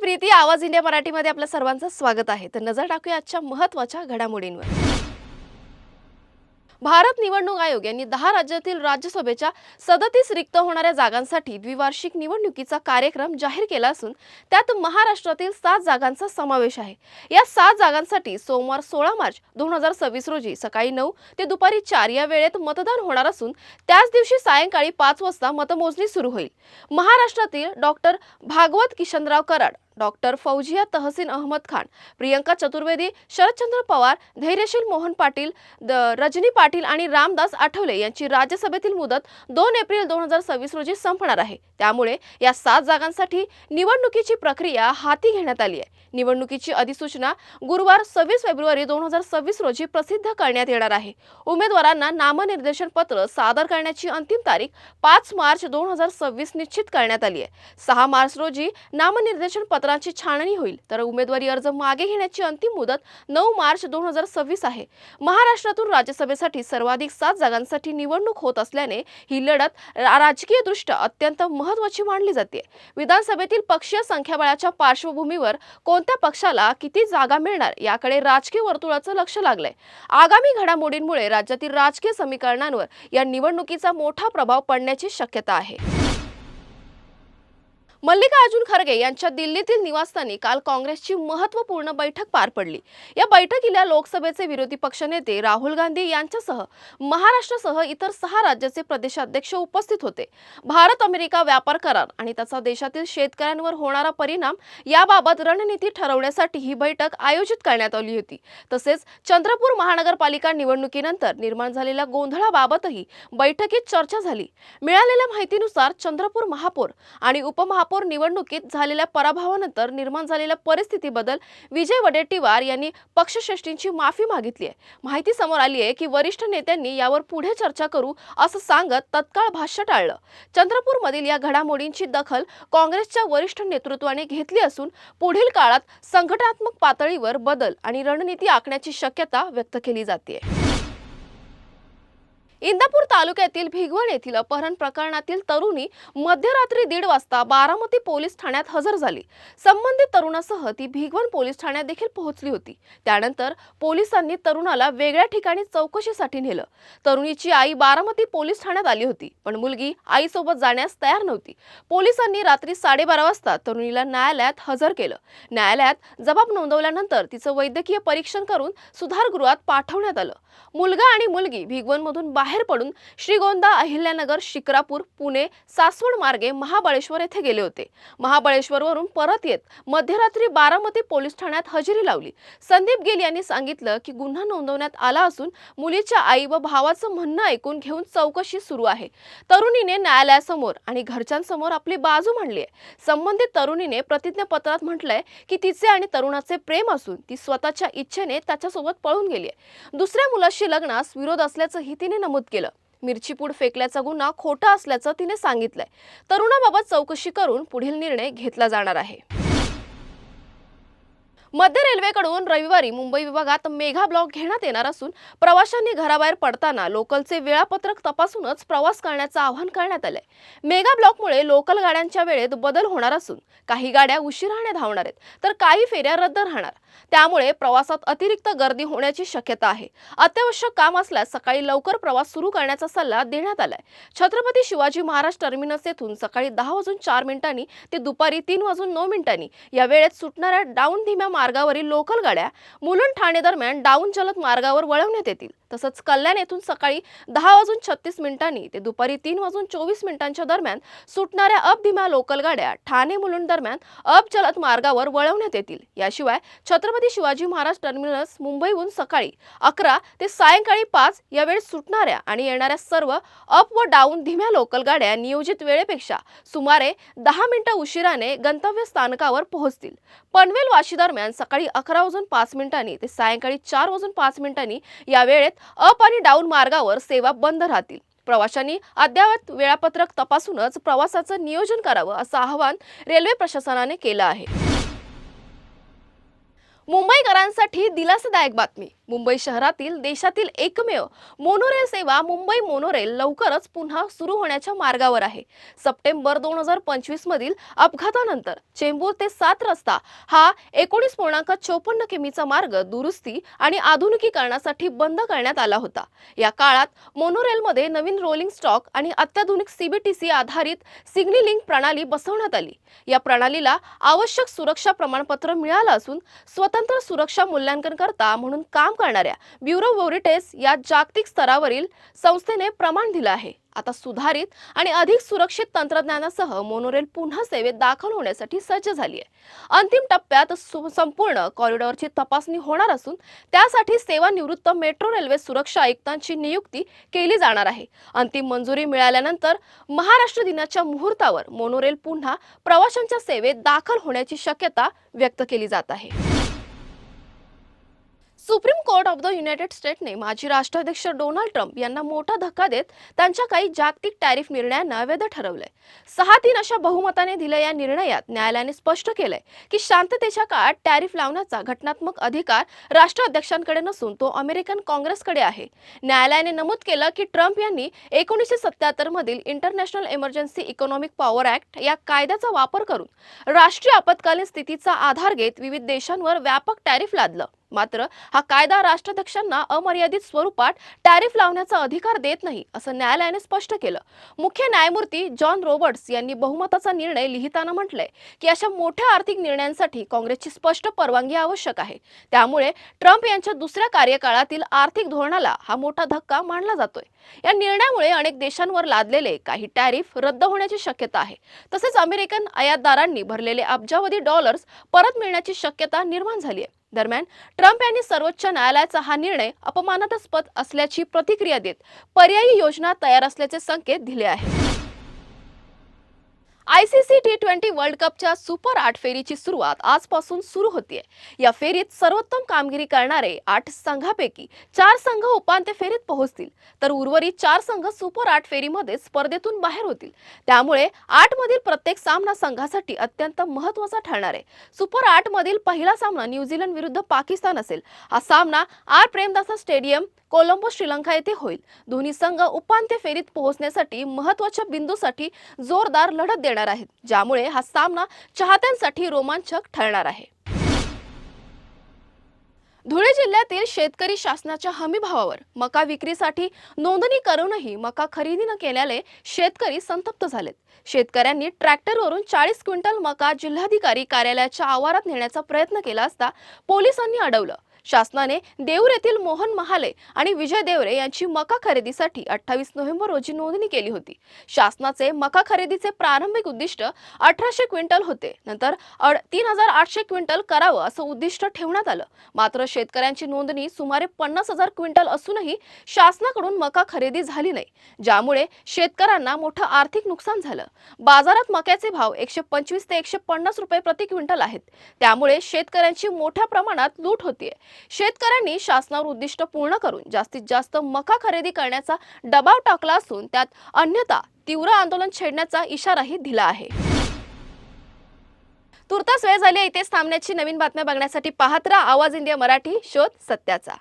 प्रीती, आवाज इंडिया मराठीमध्ये आपल्या सर्वांचं स्वागत आहे. तर नजर टाकूया आजच्या महत्त्वाच्या घडामोडींवर. भारत निवडणूक आयोग यांनी 10 राज्यातील राज्यसभेच्या 37 रिक्त होणाऱ्या जागांसाठी द्विवार्षिक निवडणुकीचा कार्यक्रम जाहीर केला असून त्यात महाराष्ट्रातील 7 जागांचा समावेश आहे. या 7 जागांसाठी सोमवार 16 मार्च 2026 रोजी सकाळी 9 ते दुपारी 4 या वेळेत मतदान होणार असून त्याच दिवशी सायंकाळी 5 वाजता मतमोजणी सुरू होईल. महाराष्ट्रातील डॉक्टर भागवत किशनराव कराड, डॉक्टर फौजिया तहसीन अहमद खान, प्रियंका चतुर्वेदी, शरदचंद्र पवार, धैर्यशील मोहन पाटील, रजनी पाटील आणि रामदास आठवले यांची राज्यसभेतील मुदत 2 एप्रिल 2026 रोजी संपणार आहे. त्यामुळे या 7 जागांसाठी निवडणुकीची प्रक्रिया हाती घेण्यात आली आहे. निवडणुकीची अधिसूचना गुरुवार 26 फेब्रुवारी 2026 रोजी प्रसिद्ध करण्यात येणार आहे. उमेदवारांना नामनिर्देशन पत्र सादर करण्याची अंतिम तारीख 5 मार्च 2026 निश्चित करण्यात आली आहे. 6 मार्च रोजी नामनिर्देशन पत्रांची छाननी होईल, तर उमेदवारी अर्ज मागे घेण्याची अंतिम मुदत 9 मार्च 2026 आहे. महाराष्ट्रातून राज्यसभेसाठी सर्वाधिक 7 जागांसाठी निवडणूक होत असल्याने ही लढत राजकीयदृष्ट्या अत्यंत महत्त्वाची मानली जाते. विधानसभेतील पक्षीय संख्याबळाच्या पार्श्वभूमीवर कोणत्या पक्षाला किती जागा मिळणार याकडे राजकीय वर्तुळाचं लक्ष लागलंय. आगामी घडामोडींमुळे राज्यातील राजकीय समीकरणांवर या निवडणुकीचा मोठा प्रभाव पडण्याची शक्यता आहे. मल्लिकार्जुन खरगे यांच्या दिल्लीतील निवासस्थानी काल काँग्रेसची महत्त्वपूर्ण बैठक पार पडली. या बैठकीला लोकसभेचे विरोधी पक्षनेते राहुल गांधी यांच्यासह महाराष्ट्रासह इतर 6 राज्याचे प्रदेशाध्यक्ष उपस्थित होते. भारत-अमेरिका व्यापार करार आणि त्याचा देशातील शेतकऱ्यांवर होणारा परिणाम याबाबत रणनीती ठरवण्यासाठी ही बैठक आयोजित करण्यात आली होती. तसेच चंद्रपूर महानगरपालिका निवडणुकीनंतर निर्माण झालेल्या गोंधळाबाबतही बैठकीत चर्चा झाली. मिळालेल्या माहितीनुसार चंद्रपूर महापौर आणि उपमहापौर निवडणुकीत झालेल्या पराभवानंतर निर्माण झालेल्या परिस्थितीबद्दल विजय वडेट्टीवार यांनी पक्षश्रेष्ठींची माफी मागितली आहे. माहिती समोर आली आहे की वरिष्ठ नेत्यांनी यावर पुढे चर्चा करू असं सांगत तत्काळ भाष्य टाळलं. चंद्रपूरमधील या घडामोडींची दखल काँग्रेसच्या वरिष्ठ नेतृत्वाने घेतली असून पुढील काळात संघटनात्मक पातळीवर बदल आणि रणनीती आखण्याची शक्यता व्यक्त केली जाते. इंदापूर तालुक्यातील भिगवण येथील अपहरण प्रकरणातील तरुणी मध्यरात्री 1:30 वाजता बारामती पोलीस ठाण्यात हजर झाली. संबंधित तरुणासह ती भिगवण पोलीस ठाण्यात देखील पोहोचली होती. त्यानंतर पोलिसांनी तरुणाला वेगळ्या ठिकाणी चौकशीसाठी नेलं. तरुणीची आई बारामती पोलीस ठाण्यात आली होती, पण मुलगी आईसोबत जाण्यास तयार नव्हती. पोलिसांनी रात्री 12:30 वाजता तरुणीला न्यायालयात हजर केलं. न्यायालयात जबाब नोंदवल्यानंतर तिचं वैद्यकीय परीक्षण करून सुधारगृहात पाठवण्यात आलं. मुलगा आणि मुलगी भिगवणमधून बाहेर पडून श्रीगोंदा, अहिल्यानगर, शिक्रापूर, पुणे, सासवड मार्गे महाबळेश्वर येथे गेले होते. महाबळेश्वरवरून परत येत मध्यरात्री बारामती पोलीस ठाण्यात हजेरी लावली. संदीप गेल यांनी सांगितलं की गुन्हा नोंदवण्यात आला असून मुलीच्या आई व भावाचं म्हणणं ऐकून घेऊन चौकशी सुरू आहे. तरुणीने न्यायालयासमोर आणि घरच्यांसमोर आपली बाजू मांडली आहे. संबंधित तरुणीने प्रतिज्ञापत्रात म्हटलंय की तिचे आणि तरुणाचे प्रेम असून ती स्वतःच्या इच्छेने त्याच्यासोबत पळून गेली आहे. दुसऱ्या मुलाशी लग्नास विरोध असल्याचंही तिने नमूद केलं. मिरचीपूड फेकल्याचा गुन्हा खोटा असल्याचं तिने सांगितलंय. तरुणाबाबत चौकशी करून पुढील निर्णय घेतला जाणार आहे. मध्य रेल्वेकडून रविवारी मुंबई विभागात मेगा ब्लॉक घेण्यात येणार असून प्रवाशांनी घराबाहेर पडताना लोकलचे वेळापत्रक तपासूनच प्रवास करण्याचं आवाहन करण्यात आलंय. मेगा ब्लॉकमुळे लोकल गाड्यांच्या वेळेत बदल होणार असून काही गाड्या उशिराने धावणार आहेत, तर काही फेऱ्या रद्द राहणार. त्यामुळे प्रवासात अतिरिक्त गर्दी होण्याची शक्यता आहे. अत्यावश्यक काम असल्यास सकाळी लवकर प्रवास सुरू करण्याचा सल्ला देण्यात आलाय. छत्रपती शिवाजी महाराज टर्मिनस येथून सकाळी 10:04 ते दुपारी 3:09 या वेळेत सुटणाऱ्या डाऊन धीम्या मार्गावरील लोकल गाड्या मुलुंड ठाणे दरम्यान डाऊन जलद मार्गावर वळवण्यात येतील. तसंच कल्याण येथून सकाळी 10:36 ते दुपारी 3:24 दरम्यान सुटणाऱ्या अप धीम्या लोकल गाड्या ठाणे मुलुंड दरम्यान अप जलद मार्गावर वळवण्यात येतील. याशिवाय छत्रपती शिवाजी महाराज टर्मिनस मुंबईहून सकाळी 11 ते सायंकाळी 5 या वेळेत सुटणाऱ्या आणि येणाऱ्या सर्व अप व डाऊन धीम्या लोकल गाड्या नियोजित वेळेपेक्षा सुमारे 10 मिनिटं उशिराने गंतव्य स्थानकावर पोहोचतील. पनवेल वाशी दरम्यान सकाळी 11:05 ते सायंकाळी 4:05 या वेळेत अप आणि डाऊन मार्गावर सेवा बंद राहतील. प्रवाशांनी अद्ययावत वेळापत्रक तपासूनच प्रवासाचं नियोजन करावं असं आवाहन रेल्वे प्रशासनाने केलं आहे. मुंबईकरांसाठी दिलासादायक बातमी. मुंबई शहरातील देशातील एकमेव मोनोरेल सेवा मुंबई मोनोरेल लवकरच पुन्हा सुरू होण्याच्या मार्गावर आहे. सप्टेंबर 2025 मधील अपघातानंतर चेंबूर ते 7 रस्ता हा 19.54 किमीचा मार्ग दुरुस्ती आणि आधुनिकीकरणासाठी बंद करण्यात आला होता. या काळात मोनोरेलमध्ये नवीन रोलिंग स्टॉक आणि अत्याधुनिक सीबीटीसी आधारित सिग्नलिंग प्रणाली बसवण्यात आली. या प्रणालीला आवश्यक सुरक्षा प्रमाणपत्र मिळालं असून स्वतंत्र सुरक्षा मूल्यांकनकर्ता म्हणून काम करणाऱ्या ब्युरो व्हेरिटेस या जागतिक स्तरावरील संस्थेने प्रमाण दिलं आहे. आता सुधारित आणि अधिक सुरक्षित तंत्रज्ञानासह मोनोरेल पुन्हा सेवेत दाखल होण्यासाठी सज्ज झाली आहे. अंतिम टप्प्यात संपूर्ण कॉरिडॉरची तपासणी होणार असून त्यासाठी सेवानिवृत्त मेट्रो रेल्वे सुरक्षा आयुक्तांची नियुक्ती केली जाणार आहे. अंतिम मंजुरी मिळाल्यानंतर महाराष्ट्र दिनाच्या मुहूर्तावर मोनोरेल पुन्हा प्रवाशांच्या सेवेत दाखल होण्याची शक्यता व्यक्त केली जात आहे. Supreme Court of the United स्टेट्सने माजी राष्ट्राध्यक्ष डोनाल्ड ट्रम्प यांना मोठा धक्का देत त्यांच्या काही जागतिक टॅरिफ निर्णयांना अवैध ठरवलंय. 6-3 अशा बहुमताने दिलेल्या या निर्णयात न्यायालयाने स्पष्ट केलंय की शांततेच्या काळात टॅरिफ लावण्याचा घटनात्मक अधिकार राष्ट्राध्यक्षांकडे नसून तो अमेरिकन काँग्रेसकडे आहे. न्यायालयाने नमूद केलं की ट्रम्प यांनी 1977 मधील international emergency economic power act या कायद्याचा वापर करून राष्ट्रीय आपत्कालीन स्थितीचा आधार घेत विविध देशांवर व्यापक टॅरिफ लादलं. मात्र हा कायदा राष्ट्राध्यक्षांना अमर्यादित स्वरूपात टॅरिफ लावण्याचा अधिकार देत नाही असं न्यायालयाने स्पष्ट केलं. मुख्य न्यायमूर्ती जॉन रॉबर्ट्स यांनी बहुमताचा निर्णय लिहिताना म्हटलंय की अशा मोठ्या आर्थिक निर्णयांसाठी काँग्रेसची स्पष्ट परवानगी आवश्यक आहे. त्यामुळे ट्रम्प यांच्या दुसऱ्या कार्यकाळातील आर्थिक धोरणाला हा मोठा धक्का मानला जातोय. या निर्णयामुळे अनेक देशांवर लादलेले काही टॅरिफ रद्द होण्याची शक्यता आहे. तसेच अमेरिकन आयातदारांनी भरलेले अब्जावधी डॉलर्स परत मिळण्याची शक्यता निर्माण झाली आहे. दरम्यान ट्रम्प यांनी सर्वोच्च न्यायालयाचा हा निर्णय अपमानास्पद असल्याची प्रतिक्रिया देत पर्यायी योजना तयार असल्याचे संकेत दिले आहेत. ICC T20 वर्ल्ड कपच्या सुपर 8 फेरीची सुरुवात आजपासून सुरू होतीये. या फेरीत सर्वोत्तम कामगिरी करणारे 8 संघांपैकी 4 संघ उपांत्य फेरीत पोहोचतील तर उर्वरित 4 संघ सुपर 8 फेरीमध्ये स्पर्धेतून बाहेर होतील. त्यामुळे 8 मधील प्रत्येक सामना संघासाठी अत्यंत महत्त्वाचा ठरणार आहे. सुपर 8 मधील पहिला सामना न्यूझीलंड विरुद्ध पाकिस्तान असेल. हा सामना आर प्रेमदासा स्टेडियम कोलंबो श्रीलंका येथे होईल. दोन्ही संघ उपांत्य फेरीत पोहोचण्यासाठी महत्त्वाच्या बिंदूसाठी जोरदार लढत देणार आहेत, ज्यामुळे हा सामना चाहत्यांसाठी रोमांचक ठरणार आहे. धुळे जिल्ह्यातील शेतकरी शासनाच्या हमीभावावर मका विक्रीसाठी नोंदणी करूनही मका खरेदी न केल्याने शेतकरी संतप्त झालेत. शेतकऱ्यांनी ट्रॅक्टरवरून 40 क्विंटल मका जिल्हाधिकारी कार्यालयाच्या आवारात नेण्याचा प्रयत्न केला असता पोलिसांनी अडवलं. शासनाने देऊर येथील मोहन महाले आणि विजय देवरे यांची मका खरेदीसाठी 28 नोव्हेंबर रोजी नोंदणी केली होती. शासनाचे मका खरेदीचे प्रारंभिक उद्दिष्ट 1800 क्विंटल होते. नंतर 3800 क्विंटल करावं असं उद्दिष्ट ठेवण्यात आलं. मात्र शेतकऱ्यांची नोंदणी सुमारे 50,000 क्विंटल असूनही शासनाकडून मका खरेदी झाली नाही, ज्यामुळे शेतकऱ्यांना मोठं आर्थिक नुकसान झालं. बाजारात मक्याचे भाव 125 ते 150 रुपये प्रति क्विंटल आहेत. त्यामुळे शेतकऱ्यांची मोठ्या प्रमाणात लूट होतीये. शेतकऱ्यांनी शासनावर उद्दिष्ट पूर्ण करून जास्तीत जास्त मका खरेदी करण्याचा दबाव टाकला असून त्यात अन्यथा तीव्र आंदोलन छेडण्याचा इशाराही दिला आहे. तुर्तास वेळ झाली, इथेच थांबण्याची. नवीन बातम्या बघण्यासाठी पाहत राहा आवाज इंडिया मराठी, शोध सत्याचा.